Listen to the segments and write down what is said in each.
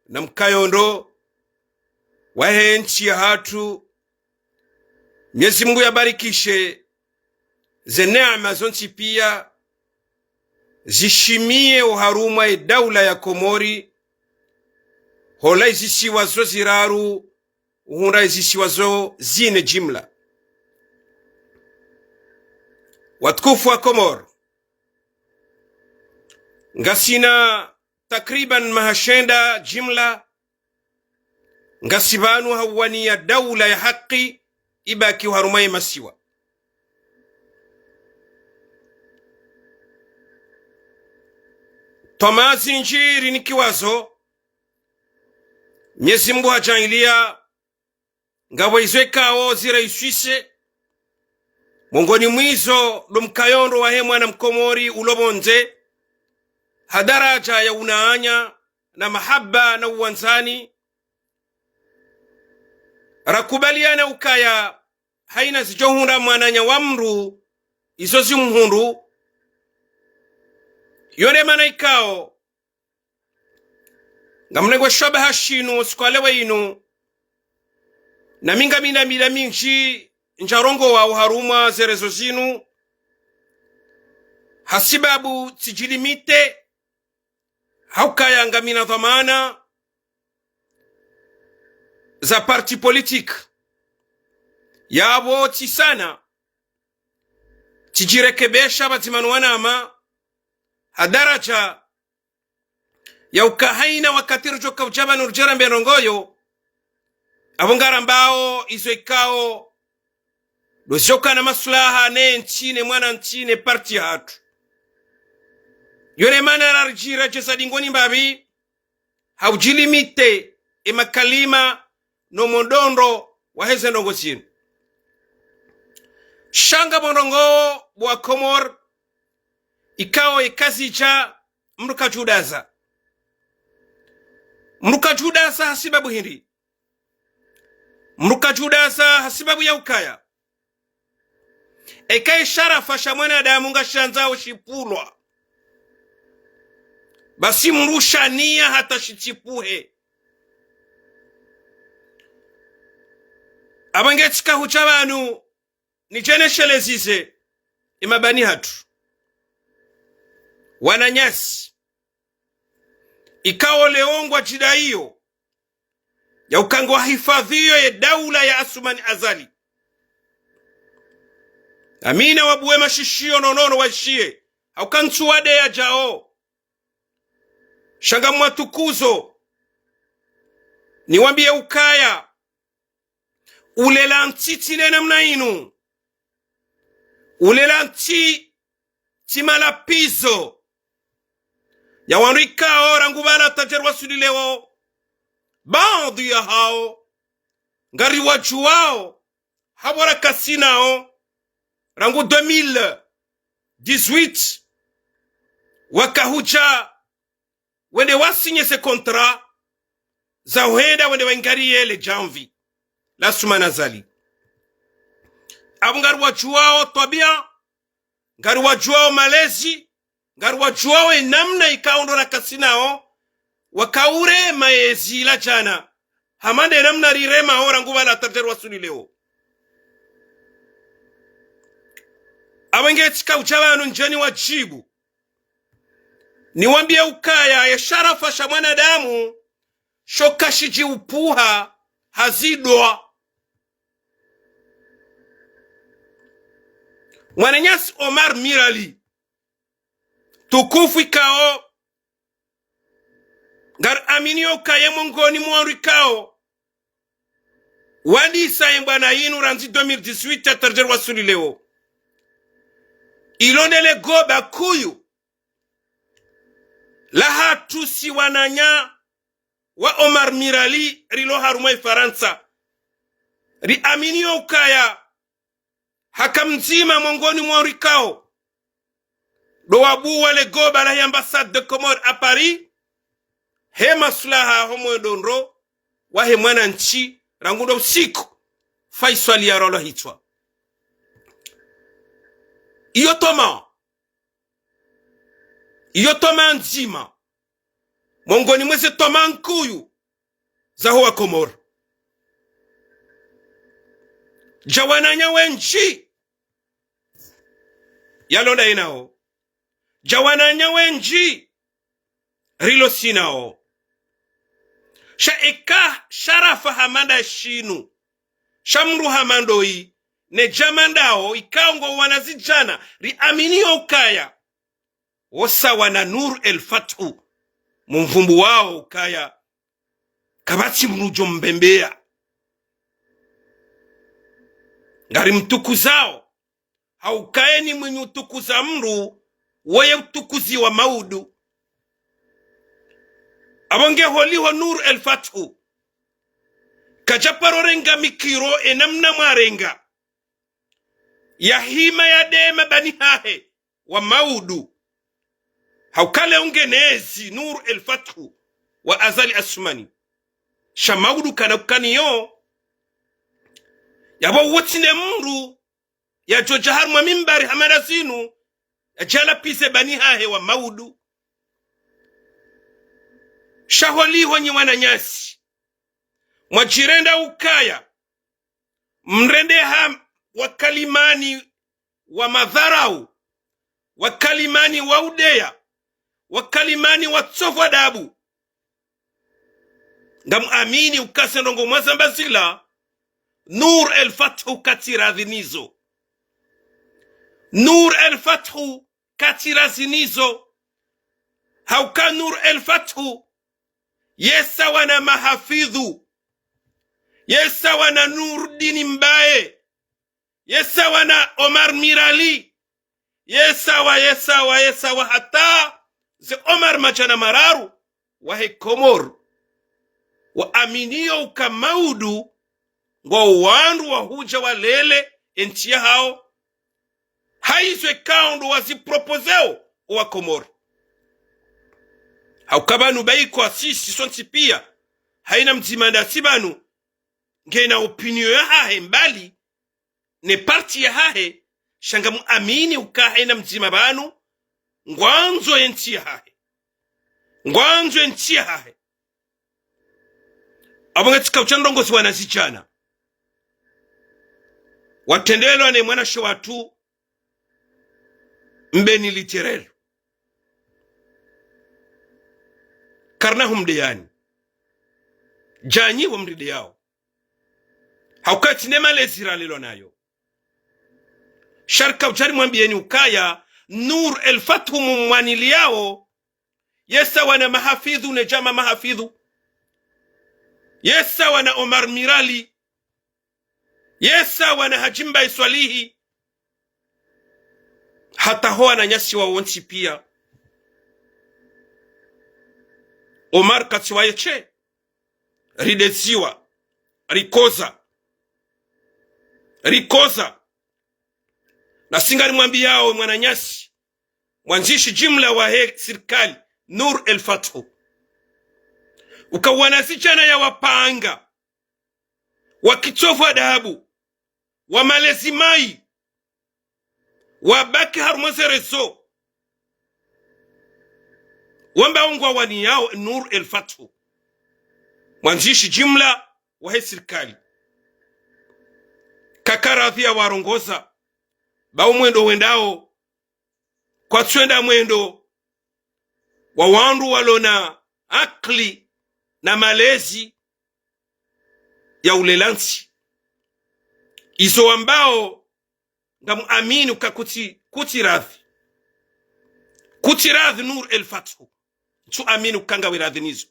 na mkayondo wahe nchi ya hatu. Mwenyezi Mungu yabarikishe ze neema zonsi pia zishimie uharuma ya daula ya Komori, hola izisiwazo ziraru uhunda izisiwazo zine jimla. Watukufu wa Komor, ngasina takriban mahashenda jimla, ngasibanu hawani ya daula ya haki ibaki uharuma ya masiwa. Tomazi njiri ni kiwazo Mwenyezi Mungu hajangilia ngabo izwekao ziraiswise mongoni mwizo do mkayondo wahe mwana mkomori ulobonze hadaraja ya unaanya na mahaba na uwanzani rakubaliana ukaya haina zijohunda mwananya wamru izozi mhundu yone mana ikao ngamnego shabaha shinu sikwalewe inu na minga mina mila mingi njarongo wa uharuma zerezo zinu hasibabu tijilimite haukaya ngamina dhamana za parti politik yabo tisana tijirekebesha batimanu wanama hadaraja ya ukahaina wakatiri joka ujaba nurjera mberongoyo abongara mbao izo ikao dozoka na maslaha ne nchine mwana nchine parti hatu yone mana rarjira jesa dingoni mbabi haujilimite makalima no mondondo waheze ndongo chini shanga mondongo bwa Komor ikao ikazi cha mruka judaza hasibabu hindi mruka judaza hasibabu ya ukaya eka sharafa shamwana adamu nga shanzao shipulwa basi mrusha nia hata shitipuhe abangetika huchabanu ni jene shelezize imabani hatu wananyasi ikao leongwa jida hiyo ya ukangwa hifadhiyo ya daula ya Asumani Azali amina wabuwe mashishio nonono washie haukantuwade ya jao shanga mwatukuzo niwambie ukaya ulela ntiti nena mna inu ulela ntiti timalapizo ya wanrikao rangubala tajerwa sulilewo baadhi ya hao ngari wajuwao habora kasinao rangu 2018 wakahucha wende wasinye se kontra za uhenda wende wengariye le janvi la Asumani Azali abu ngari wajuwao tabia ngari wajuwao malezi ngari wajuwao namna ikaondo na kasinao wakaure maezi la jana hamande namna rirema ora nguba la taterwa suni leo awengetika uchabanu njani wajibu niwambie ukaya ya sharafa sha mwanadamu shokashiji upuha hazidwa Mwananyasi Omar Mirali tukufu ikao ngar aminio kaye mongoni mwanru ikao wadi isa mbana yinu ranzi 2018 atarjer wasuli leo ilonele goba kuyu laha tusi wananya wa Omar Mirali rilo harumai Faransa ri aminio kaya hakamzima mongoni mwanru ikao do wabu wale goba la ambassade de Comore a Paris he maslaha homo donro wa he mwana nchi rangundo usiku Faisal ya rolo hitwa iyo toma nzima mongoni mwese toma nkuyu zaho wa Komoro jawananya wenji yalonda inao jawananya wenji rilo sinao sha eka sharafa hamanda shinu shamru hamandoi ne jamandao ikaongo wanazijana riaminio ukaya wosa wana Nur el Fathu mumvumbu wao ukaya kabati mrujo mbembea ngari mtukuzao haukaeni mwenye utukuza mru weye utukuzi wa maudu abonge holiho Nur el Fathu kajaparorenga mikiro enamna mwarenga ya hima ya dema bani hahe wa maudu haukale ungenezi Nur el Fathu wa azali asumani sha maudu kana ukaniyo yabo wotine mru ya jojahar mwa mimbari hamara zinu ya jala pise bani hahe wa maudu shaholiho nyi wananyasi mwajirenda ukaya mrende ha wakalimani wa madharau wakalimani wa udeya wakalimani wa tsofu adabu ngamuamini ukase ndongo mwazambazila Nur el Fathu katirazinizo Nur el Fathu katirazinizo hauka Nur el Fathu yesa wana mahafidhu yesa wana Nuruddin Mbaye yesa wana Omar Mirali yesa wa hata ze Omar Machana Mararu wahe Komoro wa aminio ukamaudu ngo wandu wa huja wa lele entia hao haizwe kaundu wazipropozeo wa Komoro haukabanu baiko asisi sonsi pia haina mzimanda sibanu ngena opinio ya hahe mbali ne parti ya hahe shanga muamini ukahe na mzima banu ngwanzo entia hahe abongetika uchandongozi wanazijana watendelo ne mwana shawatu mbeni literero karnahum deyani janyi wa mride yao haukati nema lezira lilo nayo sharka uchari mwambieni ukaya Nur el Fathu mumwanili yao yesa wana mahafidhu ne jama mahafidhu yesa wana Omar Mirali yesa wana Hajimba Iswalihi hata hoa na nyasi wa wonsi pia Omar Katsiwayeche rideziwa rikoza na singani mwambi yao mwananyasi mwanzishi jimla wa he sirkali Nur el Fathu ukawanasichana ya wapanga wakitofu adabu wa malezimai wabaki harumwezerezo wamba ungwa wani yao Nur el Fathu mwanzishi jimla wa he sirkali kakaradhia warongoza bao mwendo wendao kwa twenda mwendo wa wandu walona akli na malezi ya ulelansi izo ambao ngamuamini ukakuti kutiradhi Nur el Fathu tu amini ukanga wiradhi nizo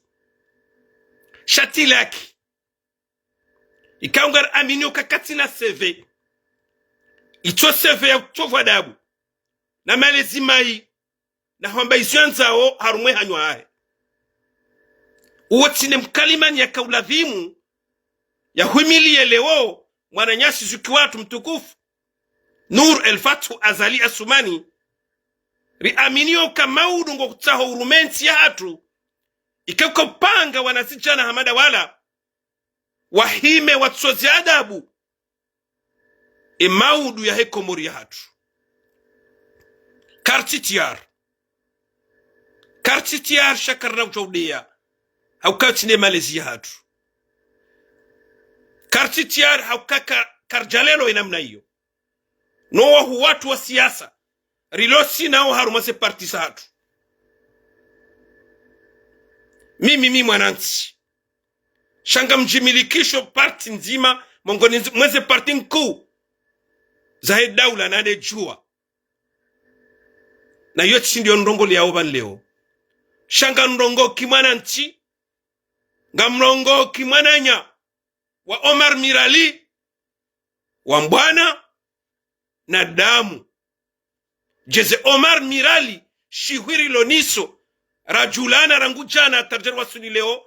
shati laki ikaungar amini ukakati na CV ito CV ya utovu adabu na malezi mai na hamba izuanzao harumwe hanywa ahe uwatine mkalimani ya kauladhimu ya huimili elewo mwananyasi zuki watu mtukufu Nur el Fathu azali asumani riaminio kamaudu ngo kutaho urumensi ya hatu ikakopanga wanasijana hamada wala wahime watsozi adabu maudu ya he Komoro ya hatu kartitiar shakarna uchaudia haukati ne malezi ya hatu karti tiar haukaka karjalelo inamna hiyo no wahu watu wa siasa rilosi nao harumase parti sahatu mimi mwananchi shanga mjimilikisho parti nzima mongoni mweze parti nkuu zahe daula nade jua na yote ndio ndongo liao ban leo shanga ndongo kimwananchi nga mrongo kimwananya wa Omar Mirali wa mbwana na damu jeze Omar Mirali shihwiri loniso rajulana rangujana tarjarwa suni leo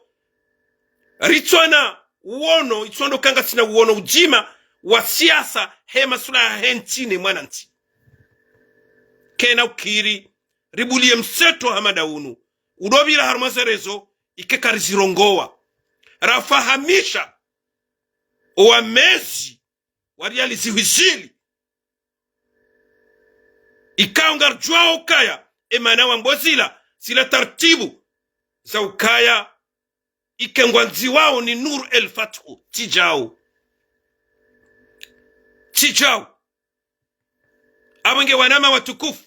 ritwana uono itsondo kanga sina uono ujima wa siasa hema sula hentine mwananchi kena ukiri ribulie mseto hamadaunu udobira harumazerezo ikekarizirongowa rafahamisha wamezi warializiwisili ikaungar jua ukaya emana wambozila sila tartibu za ukaya ikengwanzi wao ni Nur El Fathu tijao abenge wanama watukufu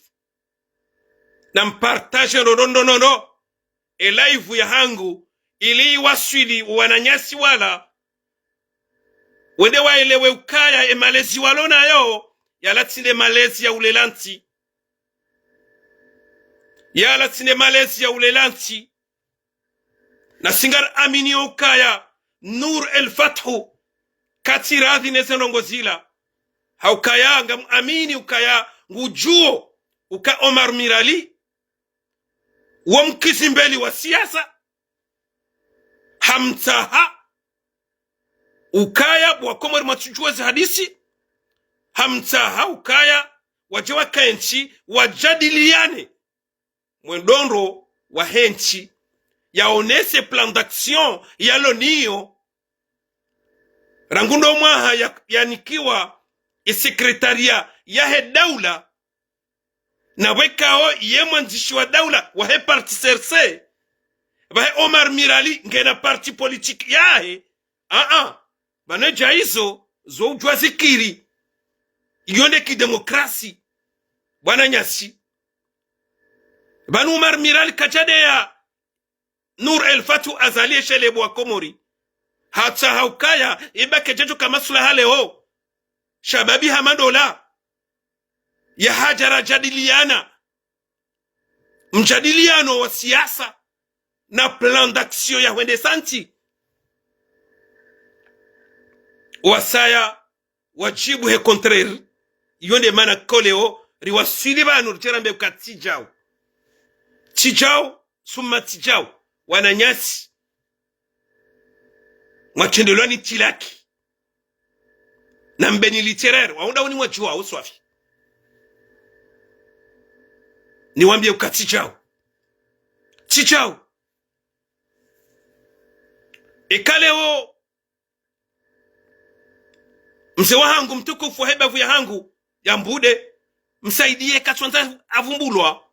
na mpartaje nono elaivu ya hangu ili waswili wananyasi wala wende waelewe ukaya emalezi walona yo yalatinde malezi ya ulelanti na singar amini ukaya Nur El Fathu katiradhi nezenongozila haukaya ngam amini ukaya ngujuo uka Omar Mirali wamkizimbeli wa siasa hamtaha ukaya wakomori machuchuwezi hadisi hamtaha ukaya wajewa kenchi wajadiliane mwendondro wa henchi yaonese plan d'action yaloniyo rangundo mwaha yanikiwa isekretaria yahe daula na wekao ye mwanzishi wa daula wahe parti serse wahe Omar Mirali ngena parti politiki yahe baneja hizo zo ujwa zikiri yonde ki demokrasi bwana nyasi banu Omar Mirali kachade ya Nur El Fathu azalie shele bwa komori hata haukaya ibake jejo kama sula hale ho shababi hamadola ya hajara jadiliana mjadiliano wa siasa na plan d'action ya wende santi wasaya wajibu he contraire yonde mana koleo riwasili banu riterambe katijao summa tijao wananyasi mwachendelwani tilaki na mbeni literaire waunda uni mwajua uswafi niwambie ukatijao ekaleo mse wahangu mtukufu hebavu ya hangu ya mbude msaidie katwanza avumbulwa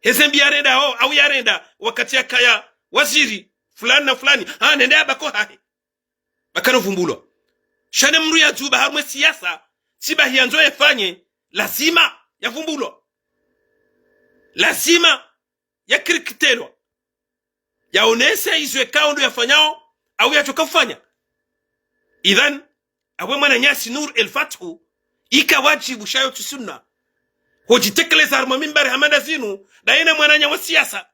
hezembi yarenda au yarenda wakati ya kaya waziri fulani na fulani nende abako hahe bakano vumbulwa shane mru ya juba harumwe siyasa siba hianzo yefanye lazima yavumbulwa lazima ya kirikitelwa yaonese izwe kaundo yafanyao au yachoka kufanya idhan awe mwana nyasi Nur El Fathu ika wajibu shayo tusunna hojitekeleza haruma mimbari hamada zinu daina mwananya wa siasa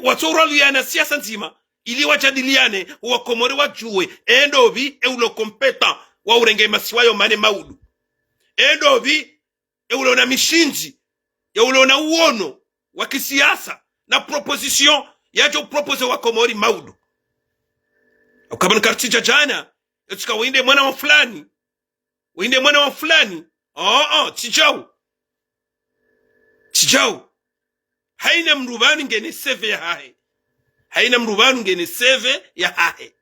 watu rolu yana siasa nzima ili wajadiliane wakomori wajue endovi eulo kompeta wa urenge masiwayo mane maudu endovi eulo na mishinji ya ulo na uono wa kisiasa na proposition yajo propose wakomori maudu ukabana kartija jana etuka winde mwana wa fulani tijau haina mrubani ngene seve ya hahe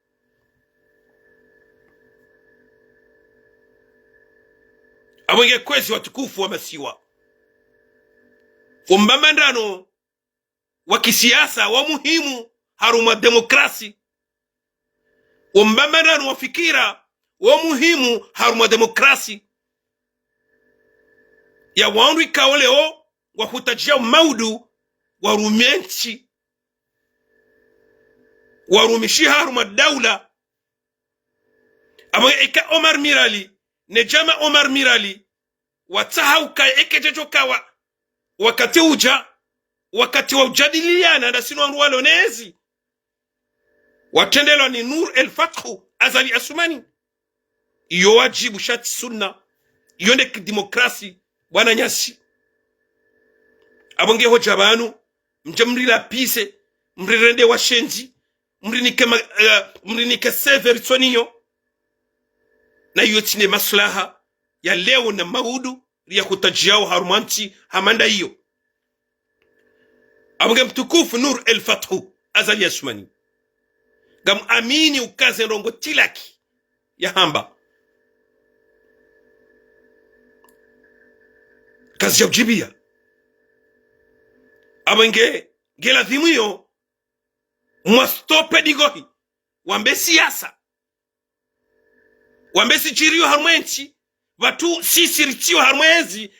abonge kwezi watukufu wa masiwa umbambandano wa kisiasa wa muhimu haruma demokrasi umbambanano wa fikira wa muhimu haruma demokrasi ya wandu ikaoleo wa hutajia maudu warumenchi warumishi haruma daula ama ika Omar Mirali ne jama Omar Mirali watahauka ekejejo kawa wakati uja wakati wa ujadiliana na sinu wandu walonezi watendelwa ni Nur El Fathu Azali Asumani. Iyo wajibu shati sunna iyo ne demokrasi bwana Nyasi abonge hoja banu mjamrila pise mrirende wa shenji mrinike sever tsoniyo na iyo tine maslaha ya leo na maudu ya kutajiao harumanti hamanda iyo abonge mtukufu Nur El Fathu Azali Asumani gam amini ukaze rongo tilaki ya hamba kazi ya ujibia abonge gela dhimuyo mwastope digohi wambe siasa wambe sichiriyo harmwenchi watu sisiritiyo harmwenzi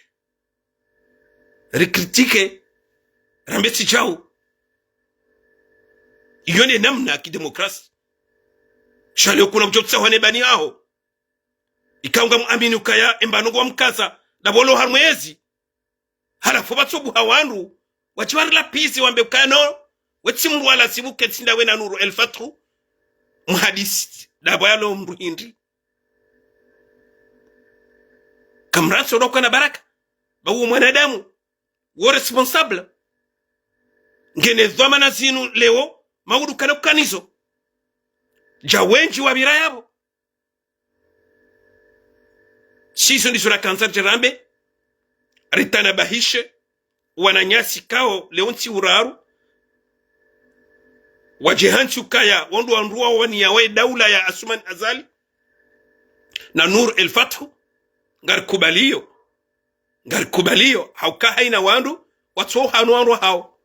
rikritike rambe sichau iyone namna kidemokrasi shali kuna mjotsa wane bani aho ikaunga muamini ukaya embanugo wa mkaza dabolo harmwezi halafu batsobu hawandu wachiwari la pisi wambe ukano wetsimru wala sibuke tsinda wena Nuru El Fathu muhadisi dabayalo mruhindi kamranso roko na baraka bawu mwanadamu wo responsable ngene dhamana zinu leo maudu kana kukanizo jawenji wa bira yabo siso ndiso na kansar jerambe ritana bahishe wananyasi kao leonti uraru wajehanchi ukaya wandu wanduwa wani yawe daula ya Asuman Azali na Nur El Fathu ngarikubaliyo hauka haina wandu watu hanu wandu hao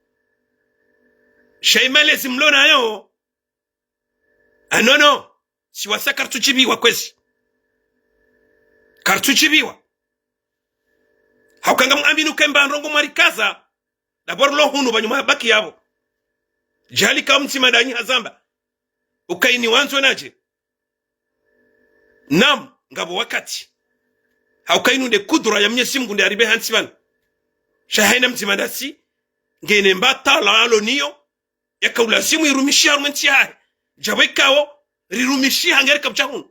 shaimale zimlona yo anono siwasa kartuchibiwa kwezi kartuchibiwa haukanga muambinu kemba ndongo marikaza dabor lo hunu banyuma baki yabo jali ka mtima danyi hazamba ukaini wanzo naje nam ngabo wakati haukainu de kudura ya Mwenyezi Mungu ndi aribe hansiban shahaina mtima dasi ngene mbata la alo niyo yakaulazimu irumishia rumenti yae jabekao rirumishia hangeri kabchahunu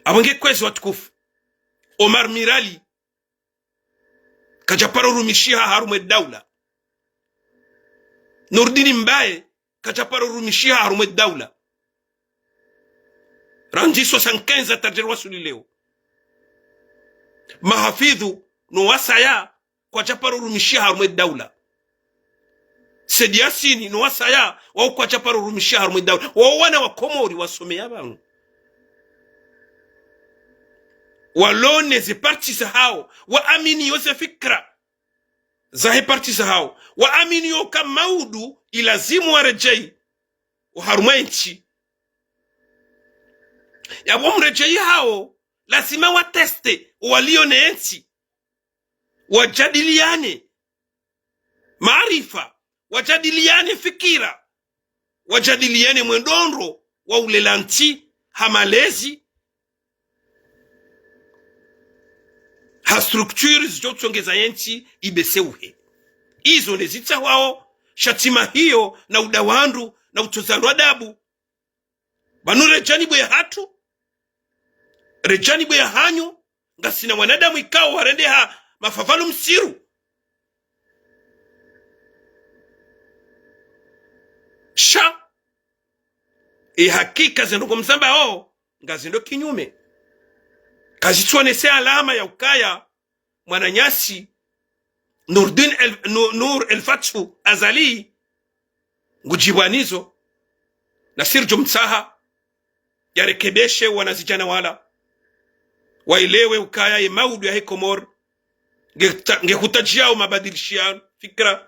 abonge kwezi watukufu Omar Mirali kajaparo rumishia harume daula Nurdini Mbaye kajaparo rumishia harume daula ranjiso sankenza tajerwa suli leo mahafidhu nuwasaya kwa japaro rumishia harume daula Sediasini nuwasaya wao kwa japaro rumishia harume daula wao wana wa Komori wasomea banu walone ze partisa hao waamini yose fikra zahe partisa hao waamini yoka maudu ilazimu warejei uharumwenchi yabo mrejei hao lazima wateste walione enchi wajadiliane maarifa wajadiliane fikira wajadiliane mwendondro wa ulelanti hamalezi ha structure zijotsongeza yenchi ibeseuhe izo nezitsa wao shatima hiyo na udawandu na utozano adabu banu rejani bwe hatu rejani bwe hanyo ngasina wanadamu ikao warende ha mafavalu msiru sha hakika zendoko mzamba ngazendo kinyume kazituonese alama ya ukaya mwananyasi Nur El Fathu Azali ngujibwanizo na sirjo mtsaha yarekebeshe wanazijana wala wailewe ukaya ye maudu ya hekomor ngekutajia mabadilishiano fikra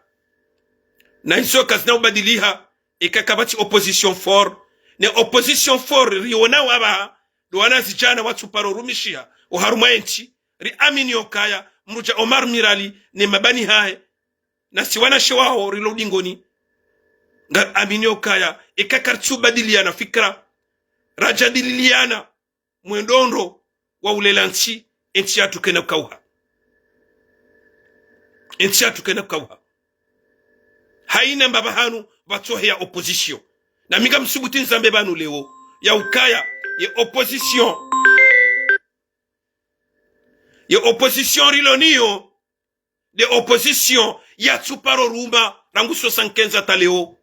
na hizo kazina ubadiliha ikakabati opposition fort ne opposition fort riona waba duwana zijana watu paro rumishia uharuma enti ri amini okaya mruja Omar Mirali ne mabani hae na siwana shewao rilo dingoni nga amini okaya ikakartu badiliana fikra rajadiliana mwendondo wa ulelanchi enti atukena kauha enti atukena kauha haina mbaba hanu batohe ya opposition na minga msubuti nzambe banu leo ya ukaya ya opposition rilonio de opposition ya tsuparo rumba rangu 75 taleo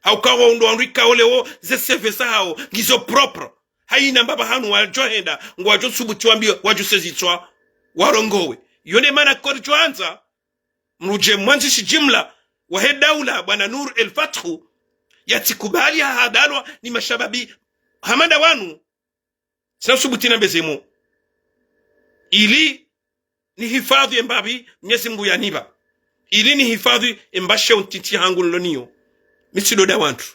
haukawa undo anrika oleo ze sevesa hao gizo propre haina mbaba hanu wajohenda ngwajo subuti wambio waju sezitwa warongowe yone mana korjo anza mruje mwanzishi jimla wahe daula bwana Nur El Fathu yatikubali hadalwa ni mashababi hamada wanu sinasubutina bezemo ili ni hifadhi mbabi Mwenyezi Mungu yaniba ili ni hifadhi mbashe untiti hangu nlonio misidoda wantu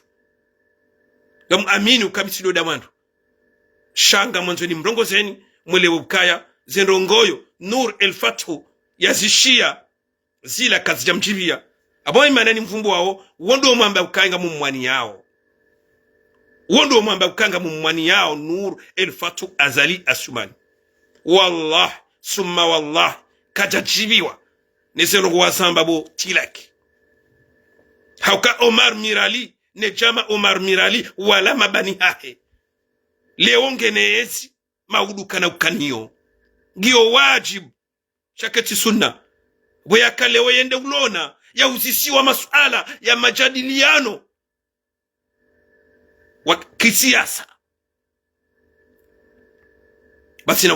ngam amini ukamisidoda wantu shanga mwanzo ni mrongo zeni mwele ukaya zenrongoyo Nur El Fathu yazishia zila kazi jamjibia abo imana ni mfumbu wao wondo mwamba ukanga mumwani yao wondo mwamba ukanga mumwani yao Nur El Fathu Azali Asumani wallah summa wallah kajajibiwa neseno kuwasamba bo tilaki hauka Omar Mirali ne jama Omar Mirali wala mabani hahe leo ngeneezi mauduka na ukaniyo ngiyo wajibu shakati sunna boyaka leo yende ulona ya uzisiwa masuala ya majadiliano wa kisiasa basi na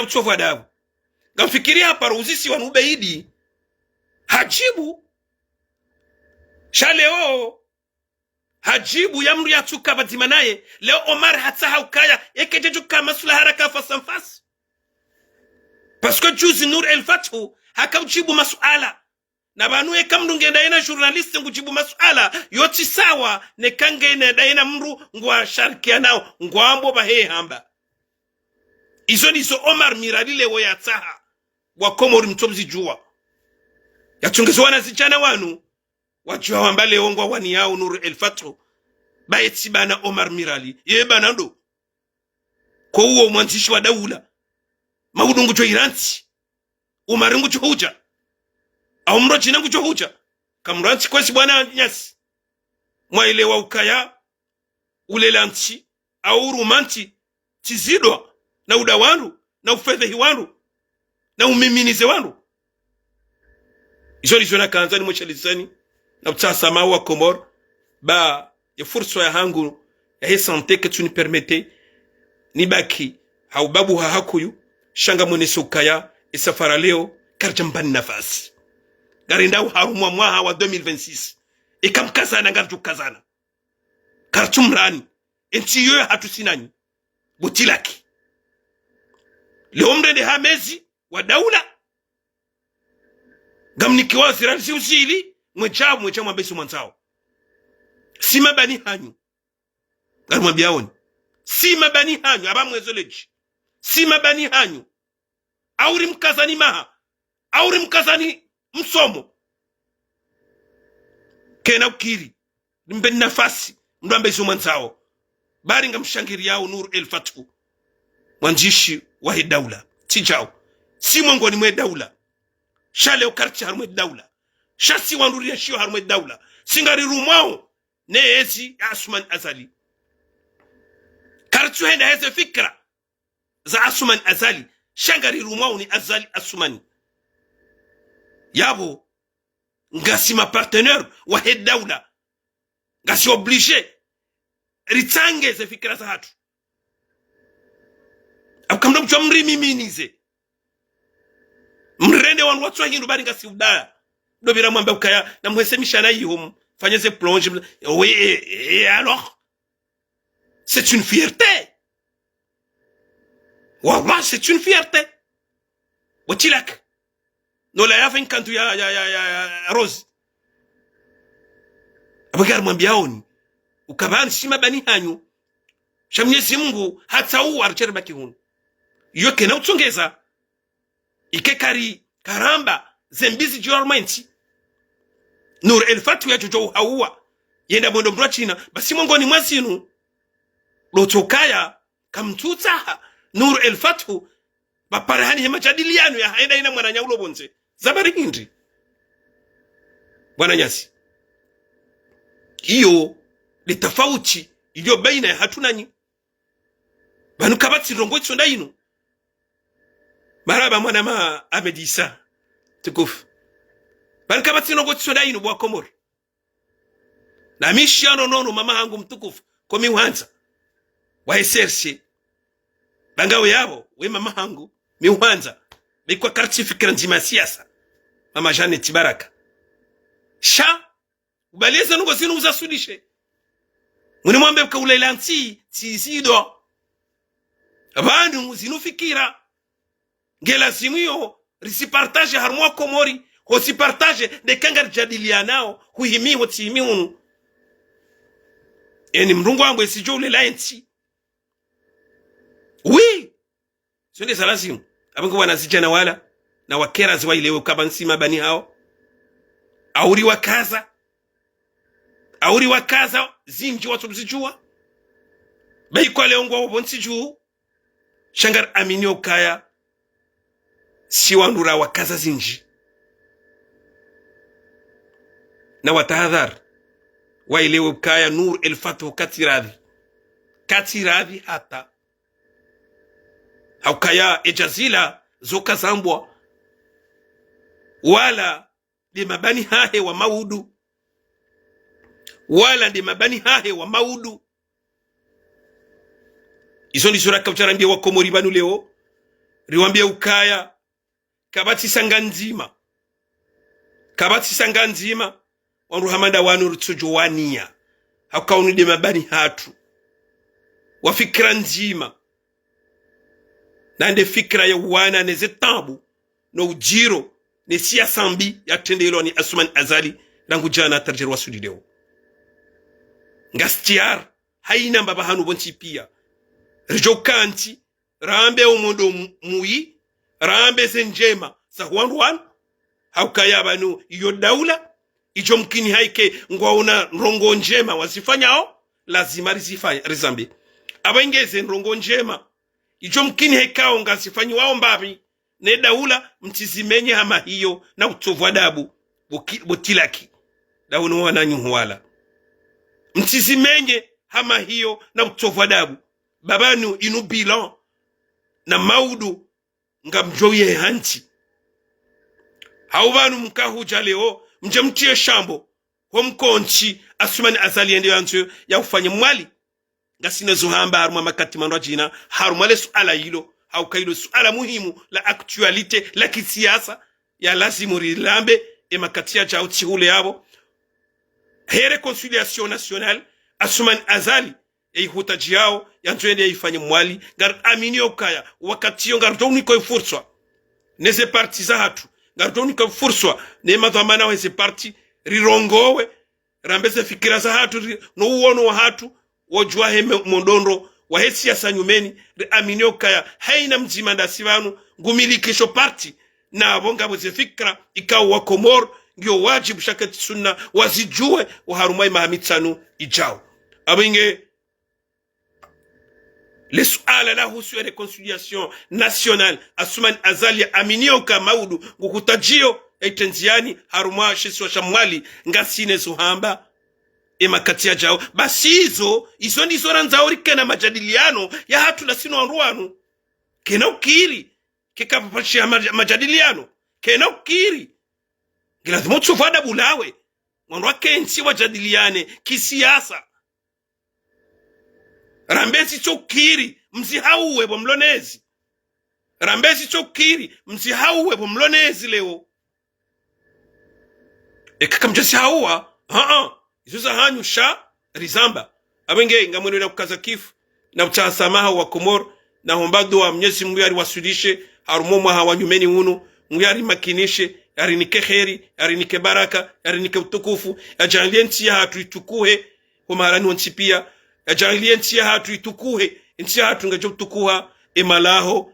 utofu adabu ngamfikiria hapa uzisi wa nubeidi hajibu shaleo hajibu yamru ya tuka batima naye leo Omar hata haukaya ekejeju kama sula haraka fasamfasi parce que juzi Nur El Fathu hakaujibu masuala na banu kamdunge daina journaliste ngujibu masuala yoti sawa ne kange ne daina mru ngwa sharkia nao ngwambo bahe hamba izo nizo Omar Mirali lewo ya taha wakomori mtomzi jua yatungezo wana zijana wanu wajua wambale ongwa wani yao Nur El Fathu baeti bana Omar Mirali ye bana ndo kwa uo mwanzishi wa daula maudungu cho iranti umaringu cho huja au mrochi nangu cho huja kamranti kwesi bwana nyasi mwaelewa ukaya ulelanti au rumanti tizidwa na udawandu na ufedhehi wandu na umiminize wandu izo na kanzani mwechelisani na utasama wa Komor ba ya furso ya hangu ya hii sante que tu ni permette ni baki haubabu hakuyu shanga mwene sukaya isafara leo karjambani nafasi garindau harumwa mwaha wa 2026 ikamkazana ngarju kazana kartumrani enti yoyo hatusinani butilaki leo mrende hamezi wa daula gamniki wa ziransi usili mwechamu mwabesu mwanzao sima bani hanyu garumwa biaoni sima bani hanyu abamwezoleji sima bani hanyu auri mkazani maha auri mkazani msomo kena ukiri mbe nafasi mdambe iso mwanzao bari nga mshangiri yao Nur El Fathu mwanjishi wa hii daula tijao si mwangoni mwe daula shale ukarchi harumwe daula shasi wanduria shio harumwe daula singari rumwao ne ezi Asuman Azali karchu henda heze fikra za Asuman Azali shangari rumwao ni Azali Asumani yabo ngasi ma partenaire wa hii daula ngasi oblige ritange ze fikra za hatu akamda mchwa mrimiminize mrende wanu watu wa hindu bari ngasi udaya dobira mwamba ukaya na mwesemisha na yiho fanyeze plonge oui et alors c'est une fierté wallah c'est une fierté watilak no la yafa inkantu ya Rose Abagari mwambiaoni ukabani sima bani hanyu sha Mwenyezi Mungu hata u archere baki hunu yoke na utongeza ikekari karamba zembizi jormenti Nur el-Fatu ya jojo hawa yenda mondo mrachina basi mongoni mwazinu lotokaya kamtuta Nur el-Fatu baparahani ya majadiliano ya haenda ina mwananya ulo bonze zabari hindi bwana Nyasi. Iyo ni tofauti iliyo baina ya hatunanyi banu kabati rongo tsonda ino maraba mwana ma Ahmed tukufu banu kabati rongo tsonda ino bwa Komoro na mishiano nono mama hangu mtukufu komi uhanza wa SRC bangawe yabo we mama hangu mi uhanza bikwa karti fikira nzima siasa mama Janet Baraka sha ubaliza nungo zinu uzasudishe mwini mwambe ukaulaila nti tisido abandu zinu fikira ngela zimuyo risipartage harmwa Komori hosipartage de kangar jadilianao huhimi hotimi unu eni mrungu wangu esijo ulela nti wi sonde salazimu abangu wanazijana wala na wakera ziwa ilewe ukabansima bani hao auri wakaza zinji watu mzijua baikwa leongwa wabonsi juu shangar aminio kaya siwanura wakaza zinji na watahadhar wailewe kaya Nur el-Fatu katiradhi hata haukaya ejazila zoka zambwa wala di mabani hahe wa maudu iso ndi sura kautarambia wa Komori banu leo riwambia ukaya kabati sanga nzima wanru hamanda wanu rutsujowania haukaunu di mabani hatu wa fikra nzima nande fikra ya wana neze tambu no ujiro ne siasa mbi ya tendelo ni Asuman Azali nangu jana tarjerwa sudi leo ngastiar haina mbaba hanu bonti pia rijokanti rambe umondo muyi rambe senjema sahwanwan haukaya banu iyo daula ijo mkini haike ngwauna rongo njema wasifanyao lazima rizambe abengeze rongo njema ijo mkini haikao ngasifanyi wao mbabi ne daula mtizimenye hama hiyo na utovu adabu butilaki daunu wananyu wala mtizimenye hama hiyo na utovu adabu babanu inu bilan na maudu nga mjoye hanti haubanu mkahuja leo mjemtie shambo ho mkonchi Asuman Azali ende yanzu ya ufanye mwali ngasine zuhamba haruma makati manwa jina haruma le suala hilo haukailo suala muhimu la actualite la kisiasa ya lazimu rilambe e makatia jauti hule yabo he reconciliation nationale Asuman Azali ihutaji yao yanzu ende ifanye mwali ngar amini okaya wakati yo ngar doni ko furswa neze parti za hatu ngar doni ko furswa ne madhamana weze parti rirongowe rambeze fikira za hatu no uono wa hatu wojua heme mondondo wa hesi ya sanyumeni aminio kaya haina mzima ndasivanu ngumilikisho parti na abonga weze fikra ikaw wa Komoro ndio wajibu shakati sunna wazijue waharumai mahamitsanu ijao abinge le suala la husu ya reconciliation nationale Asuman Azali aminio ka maudu ngukutajio etenziani harumwa shesi wa shamwali ngasine zuhamba emakatia jao basi izo ndizo ranzauri kena majadiliano ya hatu la sino anruanu kena ukiri kekapapashia majadiliano kena ukiri gilazimu tsufada bulawe mwanwa kensi wajadiliane kisiasa rambesi chokiri msihauwe bomlonezi rambesi chokiri msihauwe bomlonezi leo ekakamjasi hauwa izuza hanyu sha rizamba abenge ngamwene na kukaza kifu na utasamaha wa Komoro na hombado wa Mwenyezi Mungu yari wasudishe harumo mwa hawanyumeni uno nguyari makinishe arinike kheri, arinike baraka, arinike utukufu, ajalie nchi hatu itukuhe humarani wanchi pia, ajalie nchi hatu itukuhe, nchi hatu ngajo utukuha emalaho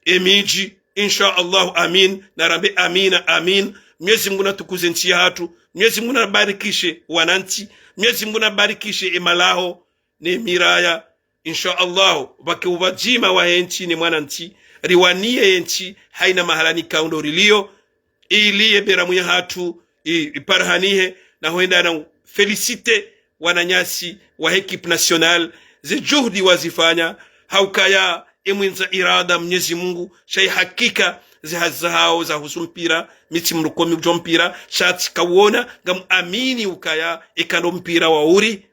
emiji insha Allah. Amin na rabbi, amina amin. Mwenyezi Mungu natukuze nchi hatu, Mwenyezi Mungu nabarikishe wananchi, Mwenyezi Mungu nabarikishe emalaho ne miraya insha Allah. Bake ubajima wa nchi ni mwananchi riwanie nchi haina mahalani kaundo rilio iliye beramu ya hatu iparhanihe na huenda na felicite wananyasi wa equipe national ze juhudi wazifanya haukaya emwenza irada Mwenyezi Mungu shay hakika zihazao za husumpira miti mrukomi ujompira shati kawona ngam amini ukaya ikando mpira wa uri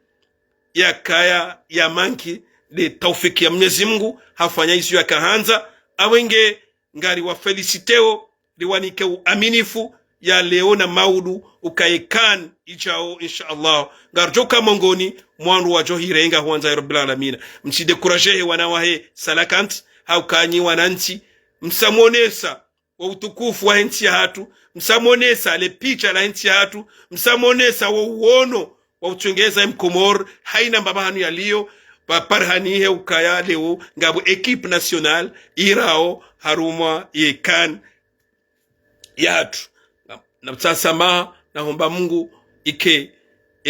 ya kaya ya manki de taufiki ya Mwenyezi Mungu hafanya isu ya kahanza awenge ngari wa feliciteo liwanike uaminifu ya leona maudu ukaekan ijao insha Allah ngarjoka mongoni mwandu wa johirenga huanza rabbil alamin. Mside kurajehe wanawahe salakant haukanyi wananchi msamonesa wa utukufu wa nchi hatu, msamonesa le picha la nchi hatu, msamonesa wa uono wa utungeza mkomor haina mbabahanu ya liyo parhanihe ukaya leo ngabo equipe national irao harumwa yekan yatu na mtasama na homba Mungu ike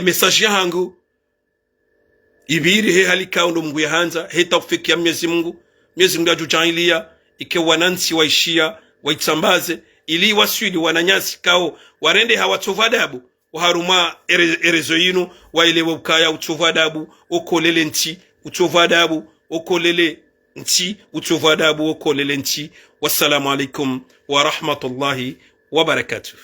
message yangu ibiri he halika ndo Mungu yahanza he tawfiki ya Mwenyezi Mungu. Mwenyezi Mungu ajujangilia ike wanansi waishia waitsambaze ili waswili wananyasi kao warende hawatuvadabu uharuma erezo yinu waelewe ukaya utuvadabu okolele nchi utuvadabu okolele nchi utuvadabu okolele nchi. Wassalamu alaikum wa rahmatullahi wa barakatuh.